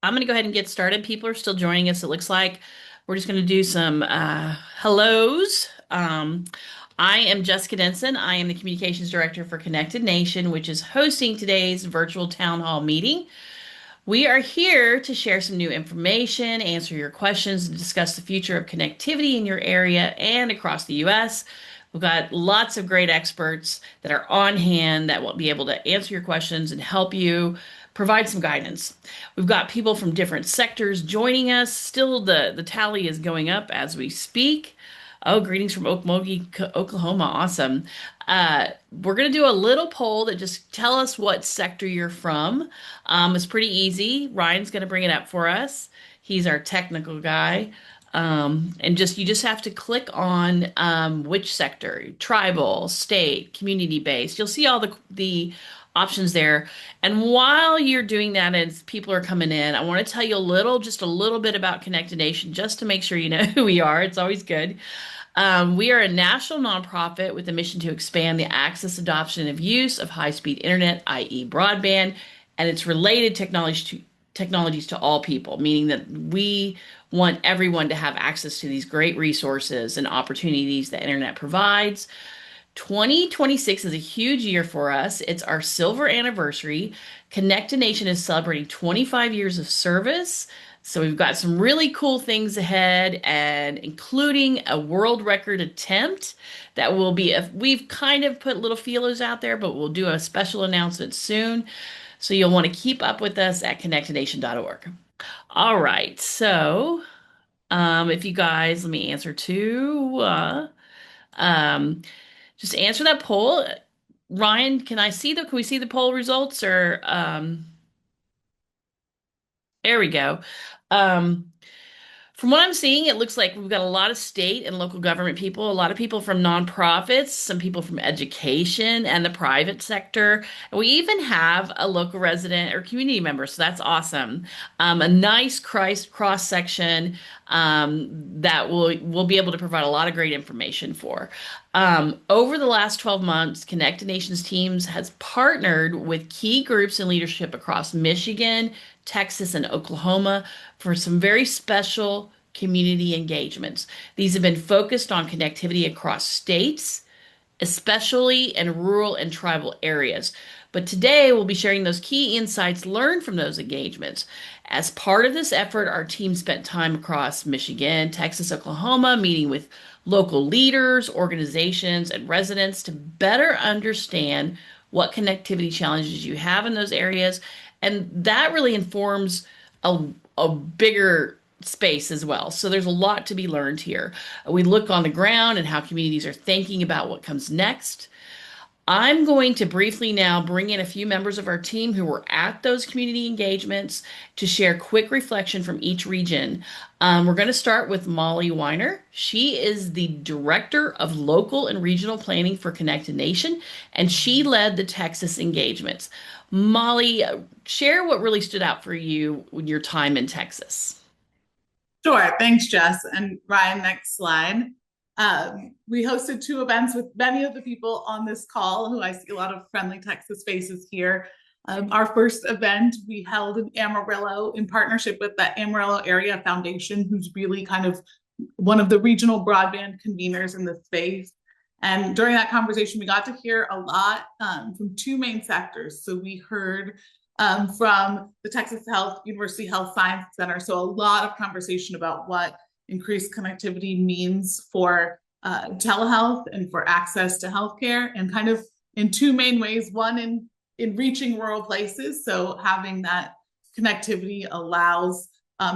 I'm going to go ahead and get started. People are still joining us, it looks like. We're just going to do some hellos. I am Jessica Denson. I am the Communications Director for Connected Nation, which is hosting today's virtual town hall meeting. We are here to share some new information, answer your questions, and discuss the future of connectivity in your area and across the U.S. We've got lots of great experts that are on hand that will be able to answer your questions and help you provide some guidance. We've got people from different sectors joining us. Still, the tally is going up as we speak. Oh, greetings from Okmulgee, Oklahoma. Awesome. We're going to do a little poll that just tell us what sector you're from. It's pretty easy. Ryan's going to bring it up for us. He's our technical guy. And you just have to click on which sector, tribal, state, community based. You'll see all the options there. And while you're doing that, as people are coming in, I want to tell you just a little bit about Connected Nation, just to make sure you know who we are. It's always good. We are a national nonprofit with a mission to expand the access, adoption, and use of high-speed internet, i.e., broadband, and its related technologies to all people, meaning that we want everyone to have access to these great resources and opportunities that internet provides. 2026 is a huge year for us. It's our silver anniversary. Connected Nation is celebrating 25 years of service. So we've got some really cool things ahead, and including a world record attempt that will be, we've kind of put little feelers out there, but we'll do a special announcement soon. So you'll want to keep up with us at connectednation.org. All right. So if you guys, let me answer too. Um, just answer that poll. Ryan, can we see the poll results or there we go. Um, From what I'm seeing, it looks like we've got a lot of state and local government people, a lot of people from nonprofits, some people from education and the private sector. And we even have a local resident or community member, so that's awesome. A nice cross section that we'll be able to provide a lot of great information for. Over the last 12 months, Connected Nations teams has partnered with key groups and leadership across Michigan, Texas, and Oklahoma for some very special community engagements. These have been focused on connectivity across states, especially in rural and tribal areas. But today we'll be sharing those key insights learned from those engagements. As part of this effort, our team spent time across Michigan, Texas, Oklahoma, meeting with local leaders, organizations, and residents to better understand what connectivity challenges you have in those areas. And that really informs a, a bigger space as well. So there's a lot to be learned here. We look on the ground and how communities are thinking about what comes next. I'm going to briefly now bring in a few members of our team who were at those community engagements to share quick reflection from each region. We're going to start with Molly Weiner. She is the Director of Local and Regional Planning for Connected Nation, and she led the Texas engagements. Molly, share what really stood out for you in your time in Texas. Sure. Thanks, Jess. And Ryan, next slide. We hosted two events with many of the people on this call who I see a lot of friendly Texas faces here. Our first event we held in Amarillo in partnership with the Amarillo Area Foundation, who's really kind of one of the regional broadband conveners in the space. And during that conversation, we got to hear a lot from two main sectors. So we heard from the Texas University Health Science Center. So a lot of conversation about what increased connectivity means for telehealth and for access to healthcare, and kind of in two main ways. One, in reaching rural places. So having that connectivity allows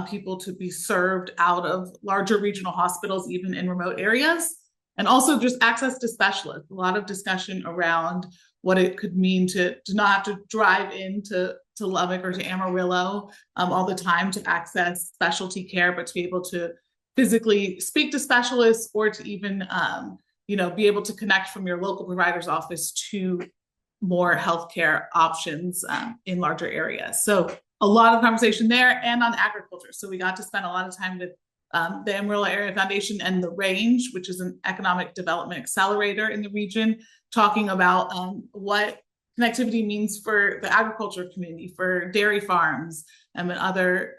people to be served out of larger regional hospitals, even in remote areas. And also just access to specialists. A lot of discussion around what it could mean to not have to drive into Lubbock or to Amarillo all the time to access specialty care, but to be able to physically speak to specialists, or to even be able to connect from your local provider's office to more healthcare options in larger areas. So a lot of conversation there, and on agriculture. So we got to spend a lot of time with the Amarillo Area Foundation and the Range, which is an economic development accelerator in the region, talking about what connectivity means for the agriculture community, for dairy farms, and other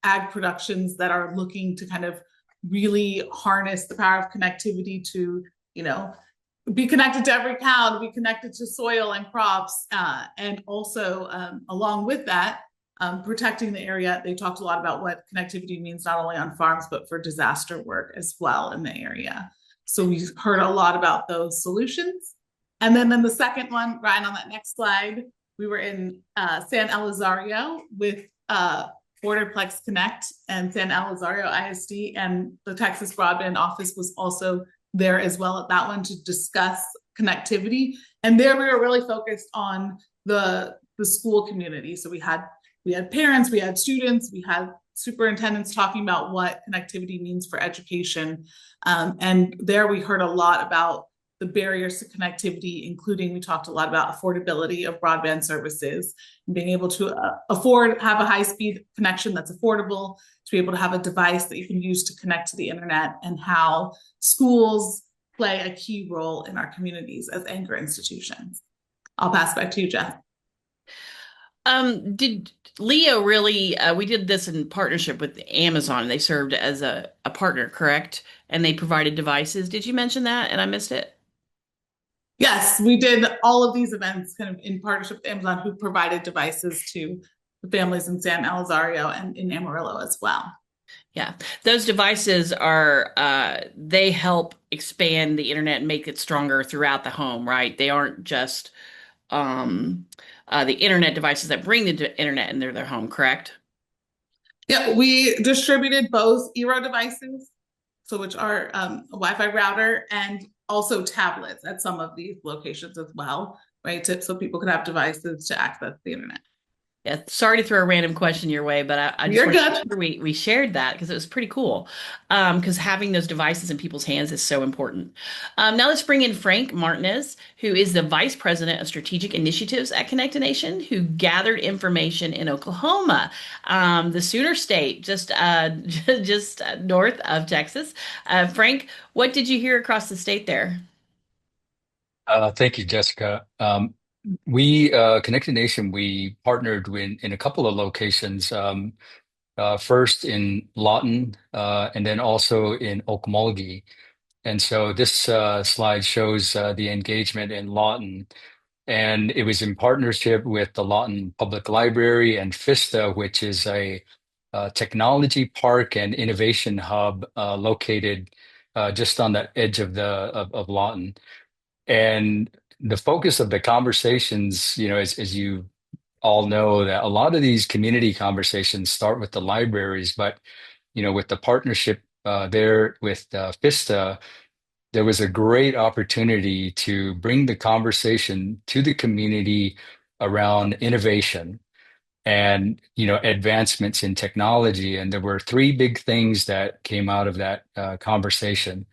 ag productions that are looking to kind of really harness the power of connectivity to, you know, be connected to every cow, to be connected to soil and crops, and also along with that, protecting the area. They talked a lot about what connectivity means not only on farms but for disaster work as well in the area. So we heard a lot about those solutions. And then the second one, Ryan, on that next slide, we were in San Elizario with Borderplex Connect and San Elizario ISD, and the Texas Broadband Office was also there as well at that one to discuss connectivity. And there we were really focused on the school community. So we had parents, we had students, we had superintendents talking about what connectivity means for education. And there we heard a lot about the barriers to connectivity, including we talked a lot about affordability of broadband services, and being able to have a high-speed connection that's affordable, to be able to have a device that you can use to connect to the internet, and how schools play a key role in our communities as anchor institutions. I'll pass back to you, Jeff. Did Leo really, we did this in partnership with Amazon. They served as a partner, correct? And they provided devices. Did you mention that? And I missed it. Yes, we did all of these events kind of in partnership with Amazon, who provided devices to the families in San Elizario and in Amarillo as well. Yeah, those devices they help expand the internet and make it stronger throughout the home, right? They aren't just um, the internet devices that bring the internet into their home, correct? Yeah, we distributed both Eero devices, so which are a Wi-Fi router, and also tablets at some of these locations as well, right? So people could have devices to access the internet. Yeah, sorry to throw a random question your way, but I just You're want to make good. sure we shared that because it was pretty cool. Because having those devices in people's hands is so important. Now let's bring in Frank Martinez, who is the Vice President of Strategic Initiatives at Connect a Nation, who gathered information in Oklahoma, the Sooner State, just north of Texas. Frank, what did you hear across the state there? Thank you, Jessica. Connected Nation, we partnered in a couple of locations. First in Lawton, and then also in Okmulgee. And so this slide shows the engagement in Lawton. And it was in partnership with the Lawton Public Library and FISTA, which is a technology park and innovation hub located just on the edge of Lawton. And the focus of the conversations, as you all know, that a lot of these community conversations start with the libraries, but with the partnership there with FISTA, there was a great opportunity to bring the conversation to the community around innovation and advancements in technology. And there were three big things that came out of that conversation.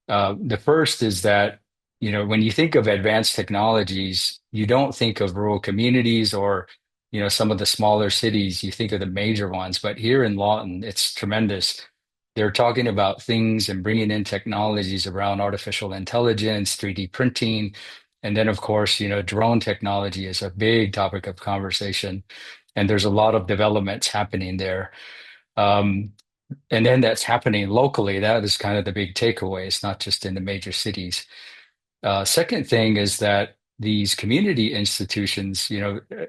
The first is that, when you think of advanced technologies, you don't think of rural communities or, some of the smaller cities. You think of the major ones. But here in Lawton, it's tremendous. They're talking about things and bringing in technologies around artificial intelligence, 3D printing. And then, of course, drone technology is a big topic of conversation. And there's a lot of developments happening there. Um, and then that's happening locally. That is kind of the big takeaway. It's not just in the major cities. Second thing is that these community institutions,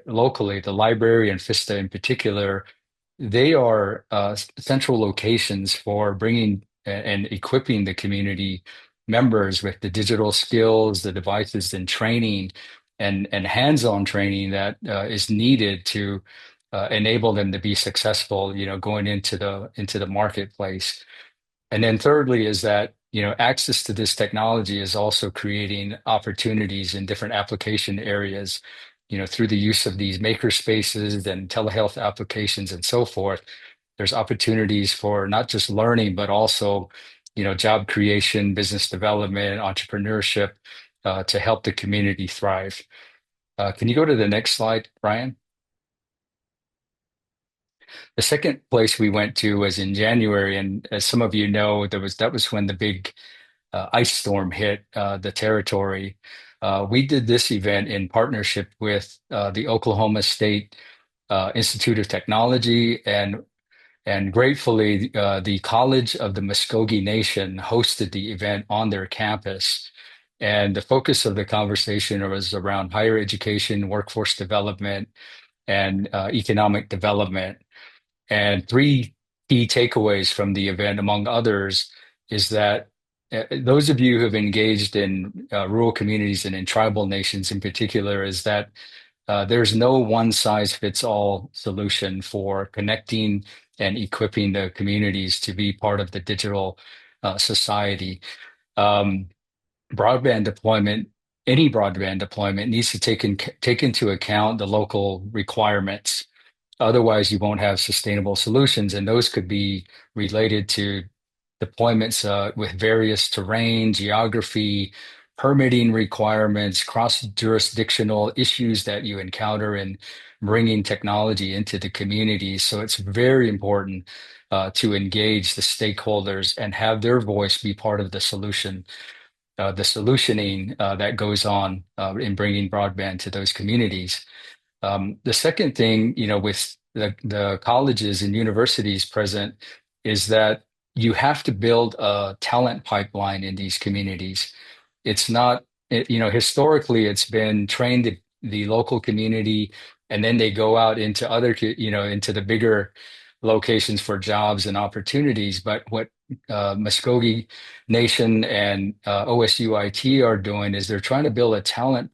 locally, the library and FISTA in particular, they are central locations for bringing and equipping the community members with the digital skills, the devices, and training and hands-on training that is needed to enable them to be successful, going into the marketplace. And then thirdly is that, access to this technology is also creating opportunities in different application areas, through the use of these maker spaces and telehealth applications and so forth. There's opportunities for not just learning, but also, job creation, business development, entrepreneurship, to help the community thrive. Can you go to the next slide, Brian? The second place we went to was in January, and as some of you know, that was when the big ice storm hit the territory. We did this event in partnership with the Oklahoma State Institute of Technology, and gratefully, the College of the Muskogee Nation hosted the event on their campus. And the focus of the conversation was around higher education, workforce development, and economic development. And three key takeaways from the event, among others, is that those of you who have engaged in rural communities and in tribal nations in particular, is that there's no one size fits all solution for connecting and equipping the communities to be part of the digital society. Um, broadband deployment, any broadband deployment needs to take into account the local requirements. Otherwise, you won't have sustainable solutions, and those could be related to deployments with various terrain, geography, permitting requirements, cross-jurisdictional issues that you encounter in bringing technology into the community. So it's very important to engage the stakeholders and have their voice be part of the solution, the solutioning that goes on in bringing broadband to those communities. The second thing, with the colleges and universities present is that you have to build a talent pipeline in these communities. It's not, historically, it's been trained the local community, and then they go out into into the bigger locations for jobs and opportunities. But what Muskogee Nation and OSUIT are doing is they're trying to build a talent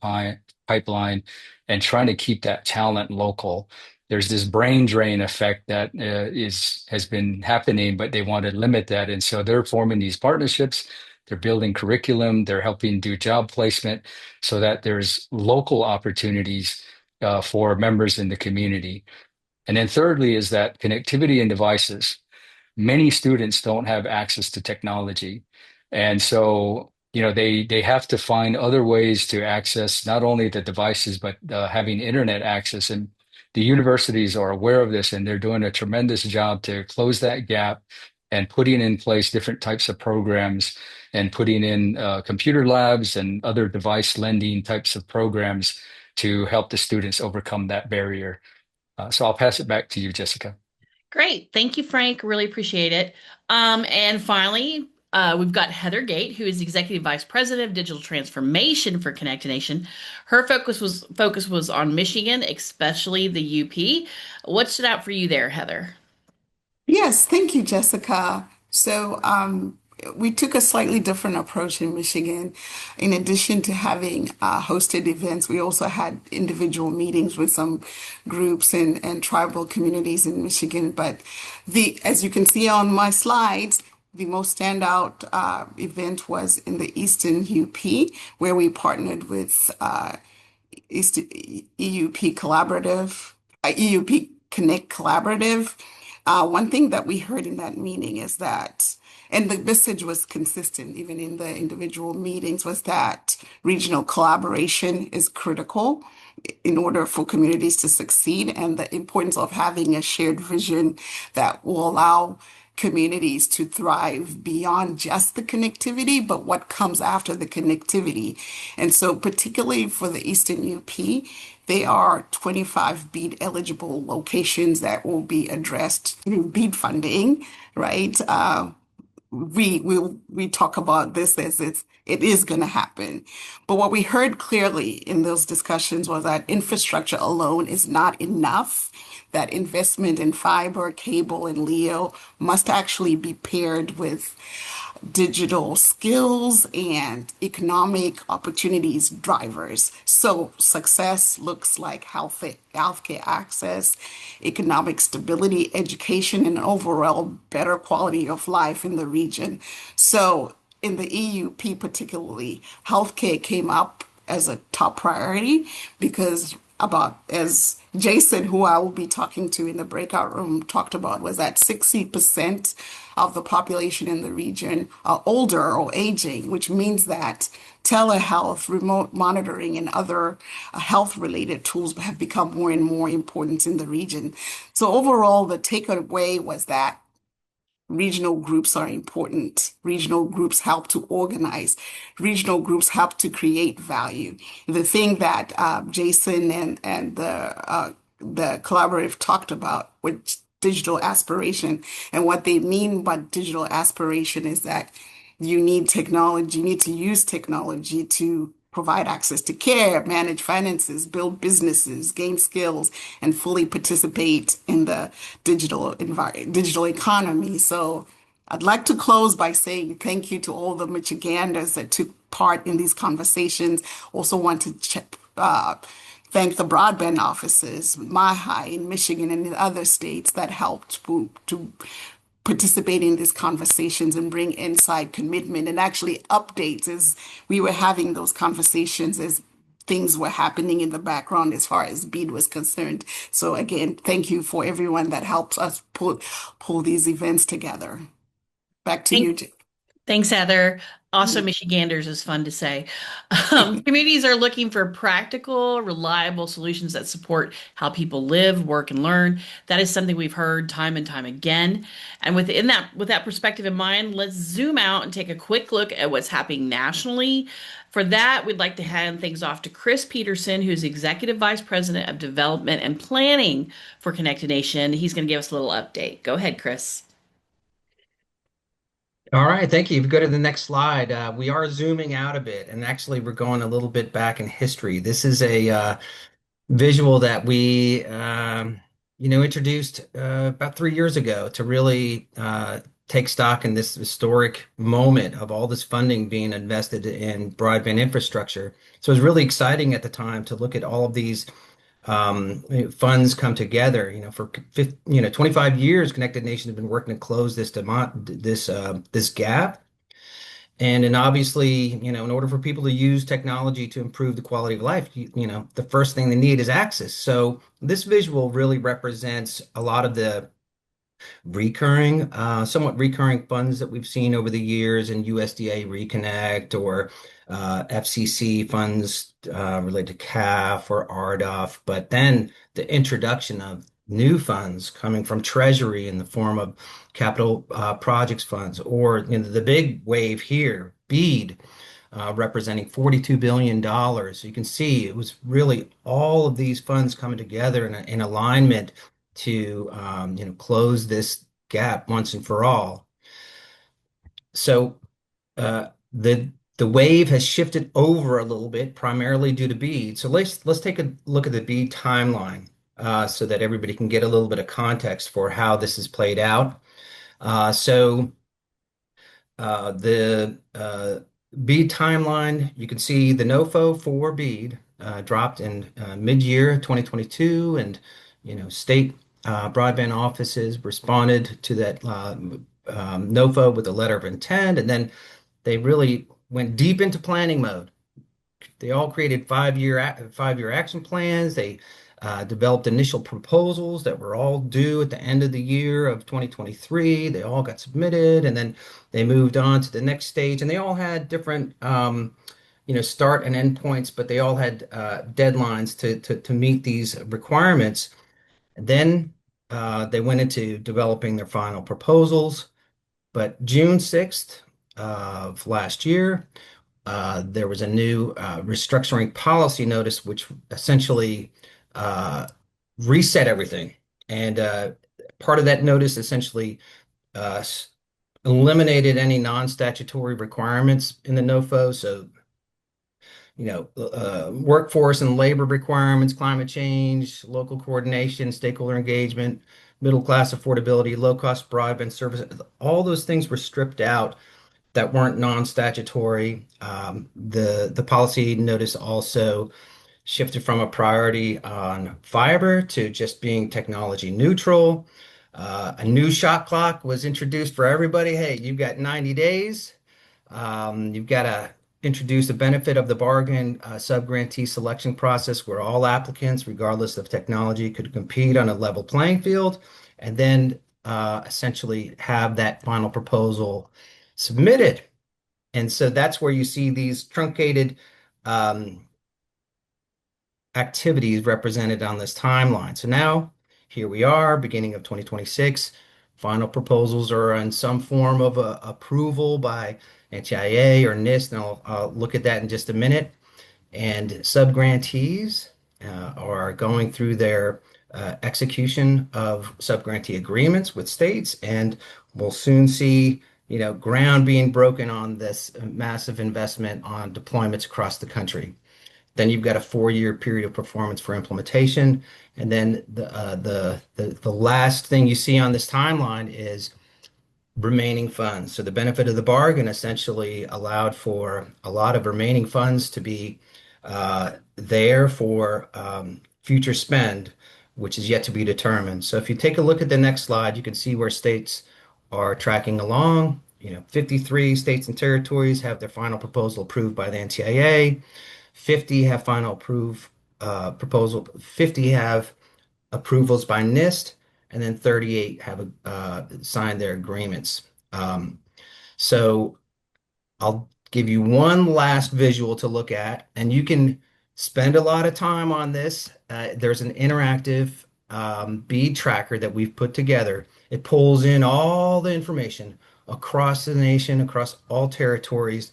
pipeline and trying to keep that talent local. There's this brain drain effect that has been happening, but they want to limit that, and so they're forming these partnerships. They're building curriculum. They're helping do job placement so that there's local opportunities for members in the community. And then thirdly is that connectivity and devices. Many students don't have access to technology. And so, they have to find other ways to access not only the devices, but having internet access. And the universities are aware of this, and they're doing a tremendous job to close that gap and putting in place different types of programs and putting in computer labs and other device lending types of programs to help the students overcome that barrier. So I'll pass it back to you, Jessica. Great. Thank you, Frank. Really appreciate it. And finally, we've got Heather Gate, who is Executive Vice President of Digital Transformation for Connect Nation. Her focus was on Michigan, especially the UP. What stood out for you there, Heather? Yes, thank you, Jessica. We took a slightly different approach in Michigan. In addition to having hosted events, we also had individual meetings with some groups and tribal communities in Michigan. But as you can see on my slides, the most standout event was in the Eastern UP, where we partnered with East EUP Collaborative, EUP Connect Collaborative. One thing that we heard in that meeting is that, and the message was consistent even in the individual meetings, was that regional collaboration is critical in order for communities to succeed, and the importance of having a shared vision that will allow communities to thrive beyond just the connectivity, but what comes after the connectivity. And so, particularly for the Eastern UP, they are 25 BEAD eligible locations that will be addressed through BEAD funding, right? We talk about this as it is going to happen. But what we heard clearly in those discussions was that infrastructure alone is not enough, that investment in fiber, cable, and LEO must actually be paired with digital skills and economic opportunities drivers. So success looks like healthcare access, economic stability, education, and overall better quality of life in the region. So in the EUP particularly, healthcare came up as a top priority because about as Jason, who I will be talking to in the breakout room, talked about, was that 60% of the population in the region are older or aging, which means that telehealth, remote monitoring, and other health-related tools have become more and more important in the region. So overall, the takeaway was that regional groups are important. Regional groups help to organize. Regional groups help to create value. The thing that Jason and the the collaborative talked about with digital aspiration. And what they mean by digital aspiration is that you need technology, you need to use technology to provide access to care, manage finances, build businesses, gain skills, and fully participate in the digital economy. So I'd like to close by saying thank you to all the Michiganders that took part in these conversations. Also want to thank the broadband offices, MyHigh in Michigan and in other states that helped to participate in these conversations and bring insight, commitment, and actually updates as we were having those conversations as things were happening in the background as far as BEAD was concerned. So again, thank you for everyone that helps us pull these events together. Back to you, Jake. Thanks, Heather. Also, Michiganders is fun to say. Communities are looking for practical, reliable solutions that support how people live, work, and learn. That is something we've heard time and time again. And with that perspective in mind, let's zoom out and take a quick look at what's happening nationally. For that, we'd like to hand things off to Chris Peterson, who's Executive Vice President of Development and Planning for Connected Nation. He's going to give us a little update. Go ahead, Chris. All right, thank you. If you go to the next slide, we are zooming out a bit, and actually, we're going a little bit back in history. This is a visual that we, introduced about 3 years ago to really take stock in this historic moment of all this funding being invested in broadband infrastructure. So it was really exciting at the time to look at all of these funds come together. For 25 years, Connected Nation has been working to close this gap. And then obviously, in order for people to use technology to improve the quality of life, the first thing they need is access. So this visual really represents a lot of the somewhat recurring funds that we've seen over the years in USDA Reconnect or FCC funds related to CAF or RDOF, but then the introduction of new funds coming from Treasury in the form of capital projects funds, or the big wave here, BEAD, representing $42 billion. So you can see it was really all of these funds coming together in alignment to close this gap once and for all. So the wave has shifted over a little bit, primarily due to BEAD. So let's take a look at the BEAD timeline so that everybody can get a little bit of context for how this has played out. The BEAD timeline, you can see the NOFO for BEAD dropped in mid-year 2022, and state broadband offices responded to that NOFO with a letter of intent, and then they really went deep into planning mode. They all created five-year action plans. They developed initial proposals that were all due at the end of the year of 2023. They all got submitted, and then they moved on to the next stage. And they all had different, start and end points, but they all had deadlines to meet these requirements. And then they went into developing their final proposals. But June 6th of last year, there was a new restructuring policy notice, which essentially reset everything. And part of that notice essentially uh, eliminated any non-statutory requirements in the NOFO. So, workforce and labor requirements, climate change, local coordination, stakeholder engagement, middle class affordability, low cost broadband service, all those things were stripped out that weren't non-statutory. The policy notice also shifted from a priority on fiber to just being technology neutral. A new shot clock was introduced for everybody. Hey, you've got 90 days. You've got to introduce the benefit of the bargain subgrantee selection process where all applicants, regardless of technology, could compete on a level playing field, and then essentially have that final proposal submitted. And so that's where you see these truncated activities represented on this timeline. So now here we are, beginning of 2026. Final proposals are in some form of approval by NTIA or NIST, and I'll look at that in just a minute. And subgrantees are going through their execution of subgrantee agreements with states, and we'll soon see, ground being broken on this massive investment on deployments across the country. Then you've got a 4-year period of performance for implementation, and then the last thing you see on this timeline is remaining funds. So the benefit of the bargain essentially allowed for a lot of remaining funds to be there for future spend, which is yet to be determined. So if you take a look at the next slide, you can see where states are tracking along. 53 states and territories have their final proposal approved by the NTIA. 50 have final proposal. 50 have approvals by NIST, and then 38 have signed their agreements. So I'll give you one last visual to look at, and you can spend a lot of time on this. There's an interactive bead tracker that we've put together. It pulls in all the information across the nation, across all territories,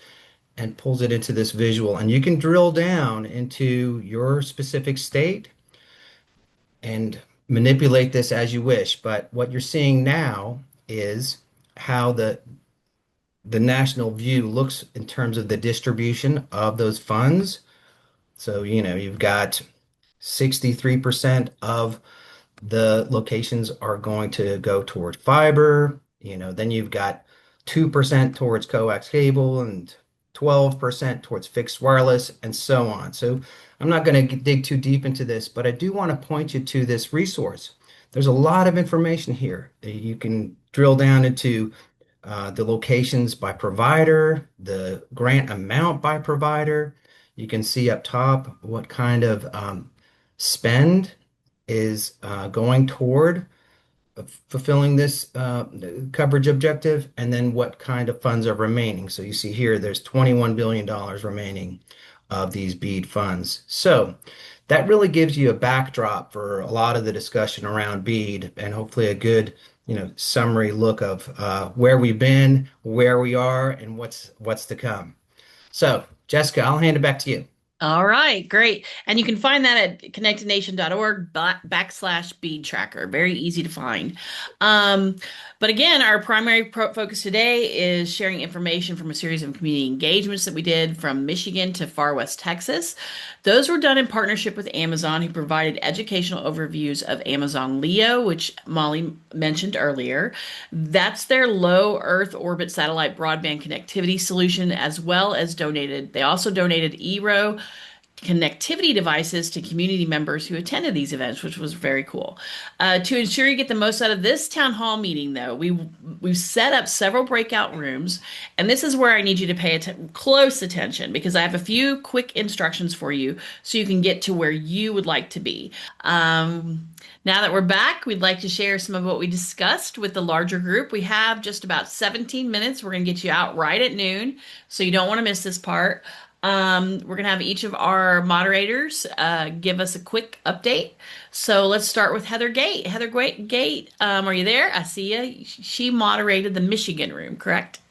and pulls it into this visual. And you can drill down into your specific state and manipulate this as you wish. But what you're seeing now is how the national view looks in terms of the distribution of those funds. So, you've got 63% of the locations are going to go toward fiber. Then you've got 2% towards coax cable and 12% towards fixed wireless and so on. So I'm not going to dig too deep into this, but I do want to point you to this resource. There's a lot of information here. You can drill down into the locations by provider, the grant amount by provider. You can see up top what kind of spend is going toward fulfilling this coverage objective, and then what kind of funds are remaining. So you see here, there's $21 billion remaining of these BEAD funds. So that really gives you a backdrop for a lot of the discussion around BEAD, and hopefully a good, summary look of where we've been, where we are, and what's to come. So, Jessica, I'll hand it back to you. All right, great. And you can find that at connectednation.org /bead tracker. Very easy to find. But again, our primary focus today is sharing information from a series of community engagements that we did from Michigan to far west Texas. Those were done in partnership with Amazon, who provided educational overviews of Amazon Leo, which Molly mentioned earlier. That's their low Earth orbit satellite broadband connectivity solution, as well as they also donated eero connectivity devices to community members who attended these events, which was very cool. To ensure you get the most out of this town hall meeting, though, we've set up several breakout rooms, and this is where I need you to pay close attention, because I have a few quick instructions for you so you can get to where you would like to be. Now that we're back, we'd like to share some of what we discussed with the larger group. We have just about 17 minutes. We're going to get you out right at noon, so you don't want to miss this part. We're going to have each of our moderators give us a quick update. So let's start with Heather Gate. Heather Gate, are you there? I see you. She moderated the Michigan room, correct?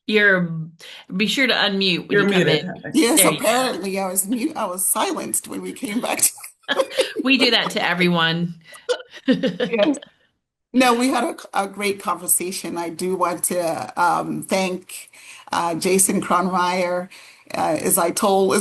Be sure to unmute when You're you come muted, in. Heather. Yes, There you go. apparently I was mute. I was silenced when we came back to We do that to everyone. Yes. No, we had a great conversation. I do want to thank Jason Cronmeyer. As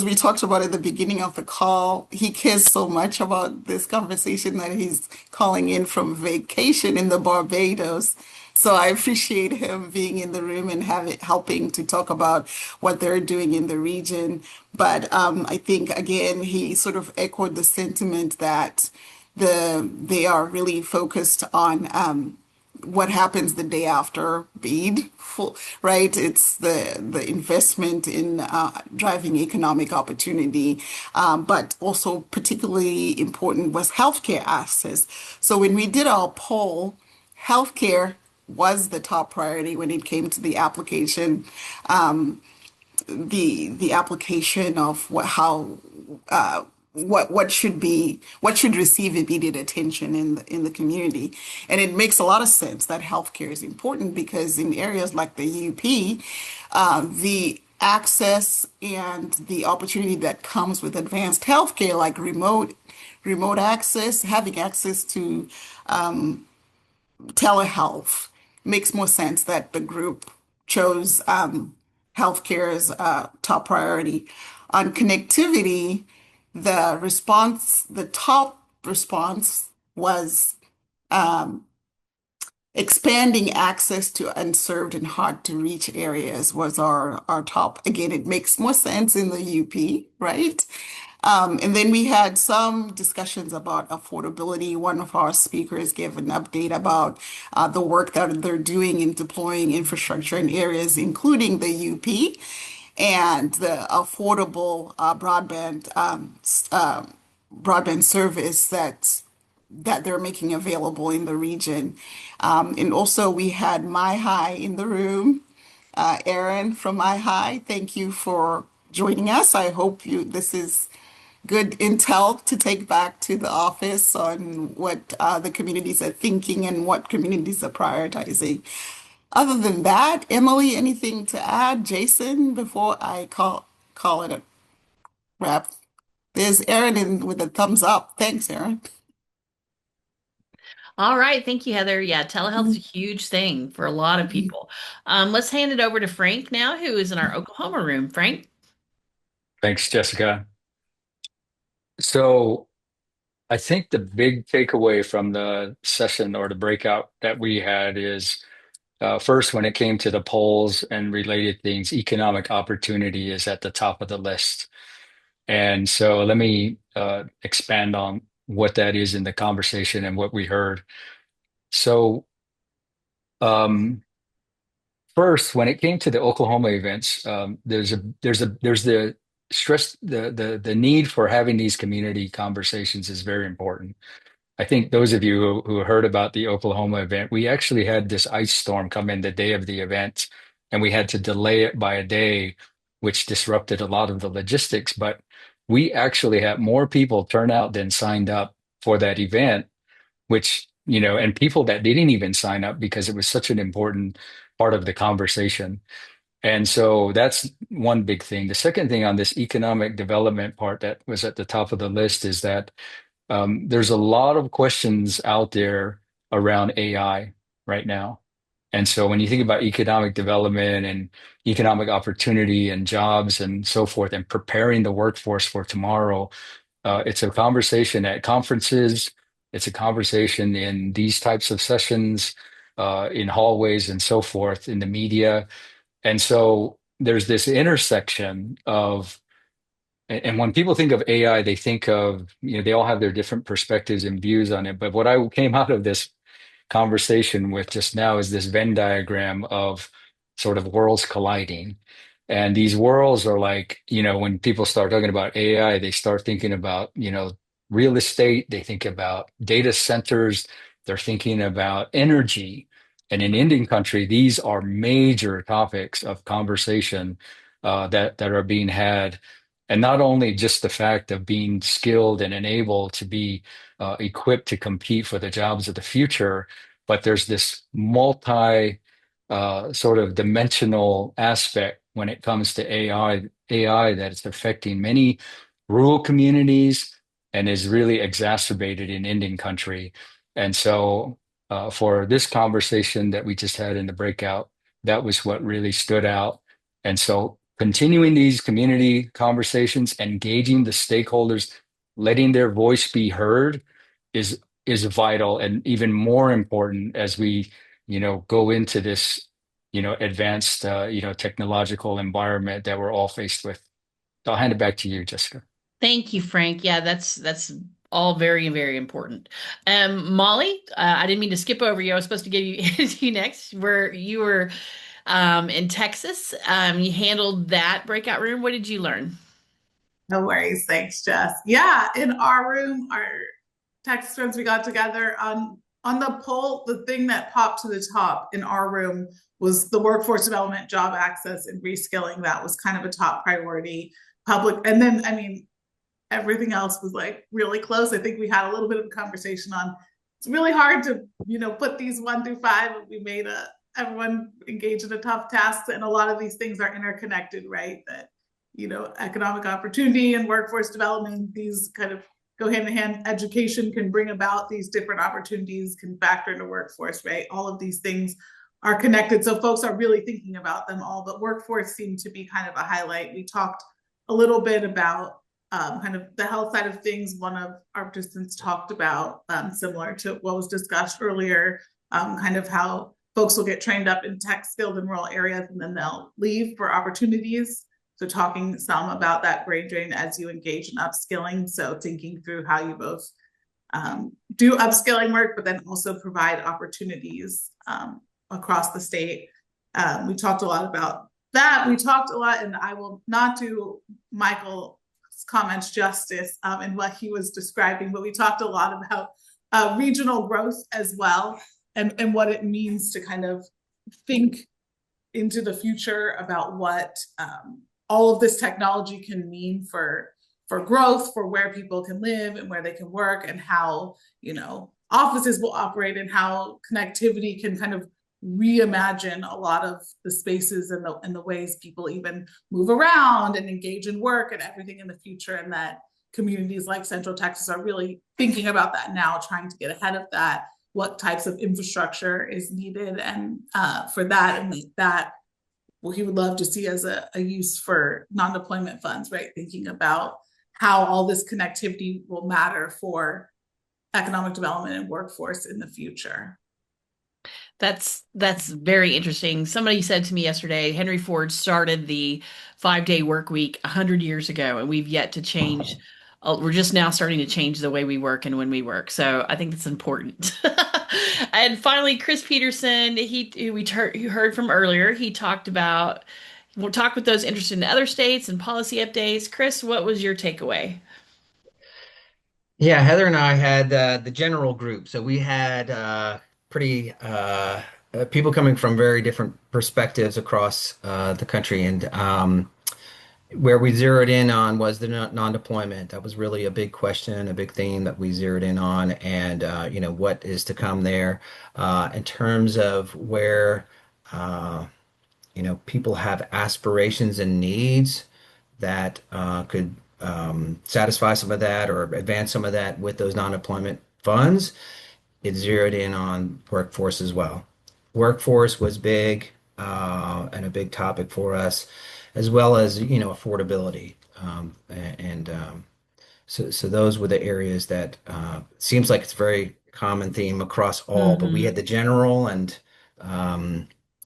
we talked about at the beginning of the call, he cares so much about this conversation that he's calling in from vacation in the Barbados. So I appreciate him being in the room and helping to talk about what they're doing in the region. But I think, again, he sort of echoed the sentiment that they are really focused on what happens the day after BEAD, right? It's the investment in driving economic opportunity, but also particularly important was healthcare access. So when we did our poll, healthcare was the top priority when it came to the application. The application of what should receive immediate attention in the community. And it makes a lot of sense that healthcare is important, because in areas like the UP, the access and the opportunity that comes with advanced healthcare, like remote access, having access to telehealth, makes more sense that the group chose healthcare as top priority. On connectivity, the top response was expanding access to unserved and hard to reach areas was our top. Again, it makes more sense in the UP, right? And then we had some discussions about affordability. One of our speakers gave an update about the work that they're doing in deploying infrastructure in areas, including the UP, and the affordable broadband service that they're making available in the region. And also, we had My High in the room. Aaron from My High, thank you for joining us. I hope this is good intel to take back to the office on what the communities are thinking and what communities are prioritizing. Other than that, Emily, anything to add? Jason, before I call it a wrap? There's Aaron with a thumbs up. Thanks, Aaron. All right, thank you, Heather. Yeah, telehealth is a huge thing for a lot of people. Let's hand it over to Frank now, who is in our Oklahoma room. Frank? Thanks, Jessica. So I think the big takeaway from the session or the breakout that we had is first, when it came to the polls and related things, economic opportunity is at the top of the list. And so let me expand on what that is in the conversation and what we heard. So first, when it came to the Oklahoma events, there's the stress, the need for having these community conversations is very important. I think those of you who heard about the Oklahoma event, we actually had this ice storm come in the day of the event, and we had to delay it by a day, which disrupted a lot of the logistics. But we actually had more people turn out than signed up for that event, which, and people that didn't even sign up because it was such an important part of the conversation. And so that's one big thing. The second thing on this economic development part that was at the top of the list is that there's a lot of questions out there around AI right now. And so when you think about economic development and economic opportunity and jobs and so forth, and preparing the workforce for tomorrow, it's a conversation at conferences. It's a conversation in these types of sessions, in hallways and so forth, in the media. And so there's this intersection of, and when people think of AI, they think of, they all have their different perspectives and views on it. But what I came out of this conversation with just now is this Venn diagram of sort of worlds colliding. And these worlds are like, when people start talking about AI, they start thinking about, real estate, they think about data centers, they're thinking about energy. And in Indian country, these are major topics of conversation that are being had. And not only just the fact of being skilled and enabled to be equipped to compete for the jobs of the future, but there's this multi sort of dimensional aspect when it comes to AI that is affecting many rural communities and is really exacerbated in Indian country. And so for this conversation that we just had in the breakout, that was what really stood out. And so continuing these community conversations, engaging the stakeholders, letting their voice be heard is vital and even more important as we, go into this, advanced, technological environment that we're all faced with. So I'll hand it back to you, Jessica. Thank you, Frank. Yeah, that's all very, very important. Molly, I didn't mean to skip over you. I was supposed to give you you next. Where you were in Texas, you handled that breakout room. What did you learn? No worries. Thanks, Jess. Yeah, in our room, our Texas friends, we got together on the poll. The thing that popped to the top in our room was the workforce development, job access, and reskilling. That was kind of a top priority. Public, and then everything else was like really close. I think we had a little bit of a conversation on it's really hard to put these 1 through 5, but we made a everyone engaged in a tough task, and a lot of these things are interconnected, right? That, economic opportunity and workforce development, these kind of go hand in hand. Education can bring about these different opportunities, can factor into workforce, right? All of these things are connected. So folks are really thinking about them all, but workforce seemed to be kind of a highlight. We talked a little bit about kind of the health side of things. One of our participants talked about, similar to what was discussed earlier, kind of how folks will get trained up in tech skilled in rural areas and then they'll leave for opportunities. So talking some about that brain drain as you engage in upskilling. So thinking through how you both do upskilling work, but then also provide opportunities across the state. We talked a lot about that. We talked a lot, and I will not do Michael's comments justice in what he was describing, but we talked a lot about regional growth as well, and what it means to kind of think into the future about what all of this technology can mean for growth, for where people can live and where they can work, and how offices will operate, and how connectivity can kind of reimagine a lot of the spaces and the ways people even move around and engage in work and everything in the future. And that communities like Central Texas are really thinking about that now, trying to get ahead of that, what types of infrastructure is needed, and for that, and that what he would love to see as a use for non-deployment funds, right? Thinking about how all this connectivity will matter for economic development and workforce in the future. That's very interesting. Somebody said to me yesterday, Henry Ford started the 5-day work week 100 years ago, and we've yet to change. We're just now starting to change the way we work and when we work. So I think that's important. And finally, Chris Peterson, who we heard from earlier, he talked about, we'll talk with those interested in other states and policy updates. Chris, what was your takeaway? Yeah, Heather and I had the general group. So we had pretty people coming from very different perspectives across the country. And where we zeroed in on was the non-deployment. That was really a big question, a big theme that we zeroed in on, and what is to come there in terms of where people have aspirations and needs that could satisfy some of that or advance some of that with those non-deployment funds. It zeroed in on workforce as well. Workforce was big and a big topic for us, as well as affordability. So those were the areas that seems like it's a very common theme across all. But we Hmm. had the general, and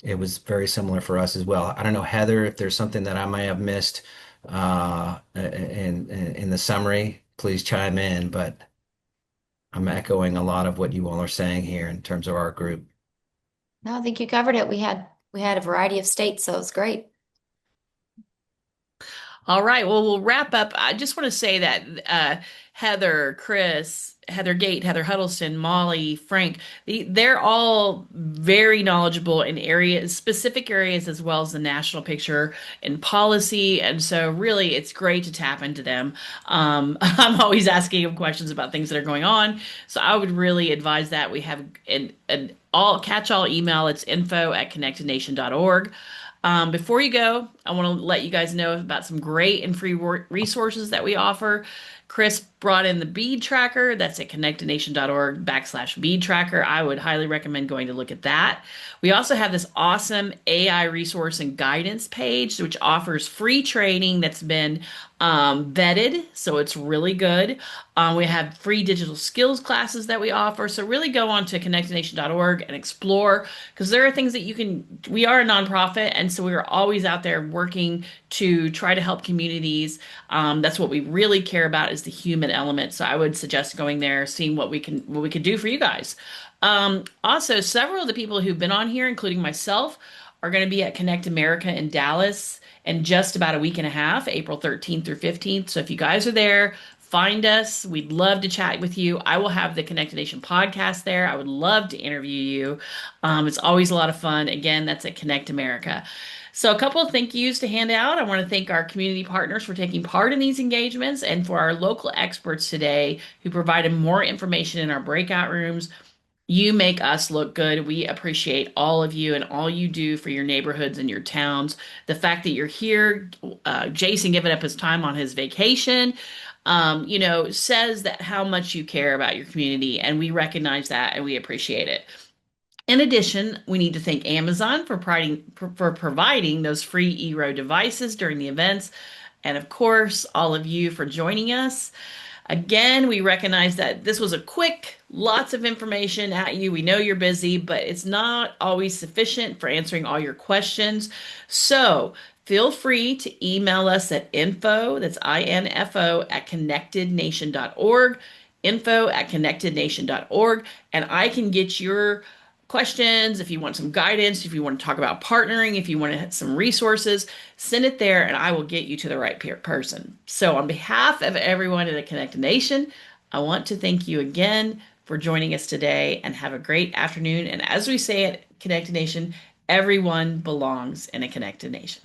it was very similar for us as well. I don't know, Heather, if there's something that I may have missed in the summary, please chime in. But I'm echoing a lot of what you all are saying here in terms of our group. No, I think you covered it. We had a variety of states, so it was great. All right. Well, we'll wrap up. I just want to say that Heather, Chris, Heather Gate, Heather Huddleston, Molly, Frank, they're all very knowledgeable in areas, specific areas, as well as the national picture and policy. And so, really, it's great to tap into them. I'm always asking them questions about things that are going on. So, I would really advise that we have an all catch-all email. It's info@connectednation.org. Before you go, I want to let you guys know about some great and free resources that we offer. Chris brought in the BEAD tracker. That's at connectednation.org/BEAD tracker. I would highly recommend going to look at that. We also have this awesome AI resource and guidance page, which offers free training that's been vetted. So it's really good. We have free digital skills classes that we offer. So really go on to connectednation.org and explore, because there are things that we are a nonprofit. And so we are always out there working to try to help communities. That's what we really care about, is the human element. So I would suggest going there, seeing what we can do for you guys. Also, several of the people who've been on here, including myself, are going to be at Connect America in Dallas in just about a week and a half, April 13th through 15th. So if you guys are there, find us. We'd love to chat with you. I will have the Connected Nation podcast there. I would love to interview you. It's always a lot of fun. Again, that's at Connect America. So a couple of thank yous to hand out. I want to thank our community partners for taking part in these engagements, and for our local experts today who provided more information in our breakout rooms. You make us look good. We appreciate all of you and all you do for your neighborhoods and your towns. The fact that you're here, Jason giving up his time on his vacation, says that how much you care about your community, and we recognize that and we appreciate it. In addition, we need to thank Amazon for providing those free eRoad devices during the events, and of course, all of you for joining us. Again, we recognize that this was a quick, lots of information at you. We know you're busy, but it's not always sufficient for answering all your questions. So feel free to email us at info, that's info at connectednation.org, info at connectednation.org, and I can get your questions, if you want some guidance, if you want to talk about partnering, if you want some resources, send it there and I will get you to the right person. So, on behalf of everyone at the Connected Nation, I want to thank you again for joining us today and have a great afternoon. And as we say at Connected Nation, everyone belongs in a Connected Nation.